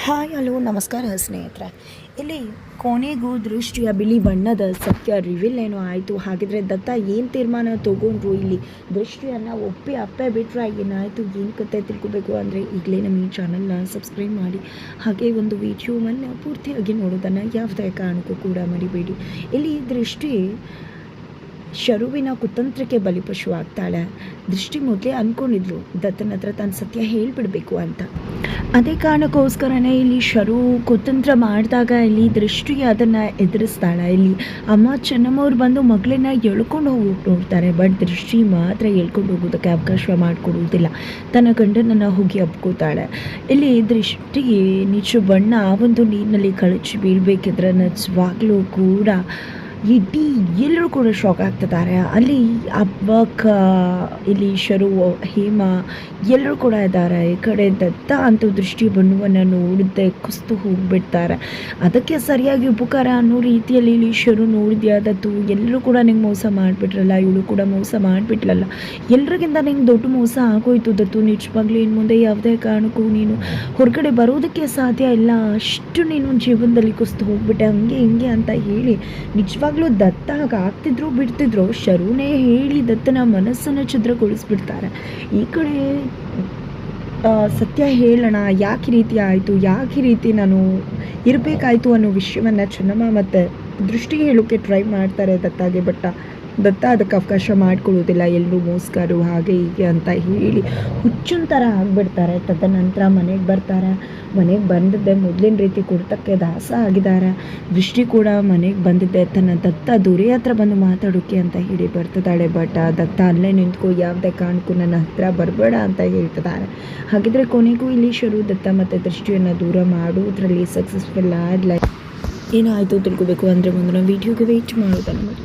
Hi hello ನಮಸ್ಕಾರ ಸ್ನೇಹಿತರೆ. ಇಲ್ಲಿ ಕೊನೆಗೂ ದೃಷ್ಟಿಯ ಬಿಳಿ ಬಣ್ಣದ ಸತ್ಯ ರಿವೀಲ್ ಏನೋ ಆಯಿತು. ಹಾಗಿದ್ರೆ ದತ್ತ ಏನು ತೀರ್ಮಾನ ತೊಗೊಂಡ್ರು, ಇಲ್ಲಿ ದೃಷ್ಟಿಯನ್ನು ಒಪ್ಪಿ ಅಪ್ಪೆ ಬಿಟ್ಟರೆ ಏನಾಯಿತು, ಏನು ಕತೆ ತಿಳ್ಕೊಬೇಕು ಅಂದರೆ ಈಗಲೇ ನಮ್ಮ ಈ ಚಾನಲ್ನ ಸಬ್ಸ್ಕ್ರೈಬ್ ಮಾಡಿ, ಹಾಗೆ ಒಂದು ವಿಡಿಯೋವನ್ನು ಪೂರ್ತಿಯಾಗಿ ನೋಡೋದನ್ನು ಯಾವುದೇ ಕಾರಣಕ್ಕೂ ಕೂಡ ಮರಿಬೇಡಿ. ಇಲ್ಲಿ ದೃಷ್ಟಿ ಶರುವಿನ ಕುತಂತ್ರಕ್ಕೆ ಬಲಿಪಶು ಆಗ್ತಾಳೆ. ದೃಷ್ಟಿ ಮೊದಲೇ ಅಂದ್ಕೊಂಡಿದ್ಲು ದತ್ತನ ಹತ್ರ ತಾನು ಸತ್ಯ ಹೇಳಿಬಿಡಬೇಕು ಅಂತ. ಅದೇ ಕಾರಣಕ್ಕೋಸ್ಕರನೇ ಇಲ್ಲಿ ಶರು ಕುತಂತ್ರ ಮಾಡಿದಾಗ ಇಲ್ಲಿ ದೃಷ್ಟಿ ಅದನ್ನು ಎದುರಿಸ್ತಾಳೆ. ಇಲ್ಲಿ ಅಮ್ಮ ಚೆನ್ನಮ್ಮವ್ರು ಬಂದು ಮಗಳನ್ನ ಎಳ್ಕೊಂಡು ಹೋಗೋಕೆ ನೋಡ್ತಾರೆ. ಬಟ್ ದೃಷ್ಟಿ ಮಾತ್ರ ಎಳ್ಕೊಂಡು ಹೋಗೋದಕ್ಕೆ ಅವಕಾಶ ಮಾಡಿಕೊಡುವುದಿಲ್ಲ. ತನ್ನ ಗಂಡನನ್ನು ಹೋಗಿ ಅಪ್ಕೋತಾಳೆ. ಇಲ್ಲಿ ದೃಷ್ಟಿ ನಿಜ ಬಣ್ಣ ಆ ಒಂದು ನೀರಿನಲ್ಲಿ ಕಳಚಿ ಬೀಳಬೇಕಿದ್ರೆ ನಿಜವಾಗ್ಲೂ ಕೂಡ ಇಡೀ ಎಲ್ಲರೂ ಕೂಡ ಶಾಕ್ ಆಗ್ತಿದ್ದಾರೆ. ಅಲ್ಲಿ ಅಬ್ಬಕ್ಕ, ಇಲ್ಲಿ ಶರು, ಹೇಮ ಎಲ್ಲರೂ ಕೂಡ ಇದ್ದಾರೆ. ಈ ಕಡೆ ದತ್ತ ಅಂತೂ ದೃಷ್ಟಿ ಬಣ್ಣವನ್ನು ನೋಡಿದ್ದೆ ಕುಸ್ತು ಹೋಗಿಬಿಡ್ತಾರೆ. ಅದಕ್ಕೆ ಸರಿಯಾಗಿ ಉಪಕಾರ ಅನ್ನೋ ರೀತಿಯಲ್ಲಿ ಇಲ್ಲಿ ಶರು ನೋಡಿದ್ಯಾ ದತ್ತು, ಎಲ್ಲರೂ ಕೂಡ ನಿಂಗೆ ಮೋಸ ಮಾಡಿಬಿಟ್ರಲ್ಲ, ಇವಳು ಕೂಡ ಮೋಸ ಮಾಡಿಬಿಟ್ಲಲ್ಲ, ಎಲ್ರಿಗಿಂತ ನಿಂಗೆ ದೊಡ್ಡ ಮೋಸ ಆಗೋಯ್ತು ದತ್ತು. ನಿಜವಾಗ್ಲೂ ಇನ್ನು ಮುಂದೆ ಯಾವುದೇ ಕಾರಣಕ್ಕೂ ನೀನು ಹೊರಗಡೆ ಬರೋದಕ್ಕೆ ಸಾಧ್ಯ ಇಲ್ಲ, ಅಷ್ಟು ನೀನು ಜೀವನದಲ್ಲಿ ಕುಸ್ತು ಹೋಗ್ಬಿಟ್ಟೆ, ಹಂಗೆ ಹಿಂಗೆ ಅಂತ ಹೇಳಿ ನಿಜವಾಗ್ಲೂ ದತ್ತ ಆಗ್ತಿದ್ರು ಬಿಡ್ತಿದ್ರು ಶರುನೇ ಹೇಳಿ ದತ್ತನ ಮನಸ್ಸನ್ನು ಛಿದ್ರಗೊಳಿಸ್ಬಿಡ್ತಾರೆ. ಈ ಕಡೆ ಸತ್ಯ ಹೇಳೋಣ, ಯಾಕೆ ರೀತಿ ಆಯಿತು, ಯಾಕೆ ರೀತಿ ನಾನು ಇರಬೇಕಾಯ್ತು ಅನ್ನೋ ವಿಷಯವನ್ನು ಚೆನ್ನಮ್ಮ ಮತ್ತು ದೃಷ್ಟಿ ಹೇಳೋಕ್ಕೆ ಟ್ರೈ ಮಾಡ್ತಾರೆ ದತ್ತಾಗೆ. ಬಟ್ ದತ್ತ ಅದಕ್ಕೆ ಅವಕಾಶ ಮಾಡಿಕೊಡೋದಿಲ್ಲ. ಎಲ್ಲರೂ ಮೋಸ್ಕರು ಹಾಗೆ ಹೀಗೆ ಅಂತ ಹೇಳಿ ಹುಚ್ಚಿನ ಥರ ಆಗಿಬಿಡ್ತಾರೆ. ತದನಂತರ ಮನೆಗೆ ಬರ್ತಾರೆ. ಮನೆಗೆ ಬಂದಿದ್ದೆ ಮೊದಲಿನ ರೀತಿ ಕುರ್ತಕ್ಕೆ ದಾಸ ಆಗಿದ್ದಾರೆ. ದೃಷ್ಟಿ ಕೂಡ ಮನೆಗೆ ಬಂದಿದ್ದೆ ತನ್ನ ದತ್ತ ದೊರೆ ಹತ್ರ ಬಂದು ಮಾತಾಡೋಕ್ಕೆ ಅಂತ ಹೇಳಿ ಬರ್ತಿದ್ದಾಳೆ. ಬಟ್ ದತ್ತ ಅಲ್ಲೇ ನಿಂತ್ಕೊ, ಯಾವುದೇ ಕಾರಣಕ್ಕೂ ನನ್ನ ಹತ್ರ ಬರಬೇಡ ಅಂತ ಹೇಳ್ತಿದ್ದಾರೆ. ಹಾಗಿದ್ರೆ ಕೊನೆಗೂ ಇಲ್ಲಿ ಶರು ದತ್ತ ಮತ್ತು ದೃಷ್ಟಿಯನ್ನು ದೂರ ಮಾಡೋದ್ರಲ್ಲಿ ಸಕ್ಸಸ್ಫುಲ್ ಆಗಲ್ಲ. ಏನಾಯಿತು ತಿಳ್ಕೊಬೇಕು ಅಂದರೆ ಮುಂದಿನ ವೀಡಿಯೋಗೆ ವೆಯ್ಟ್ ಮಾಡೋದನ್ನು ಮಾಡಿ.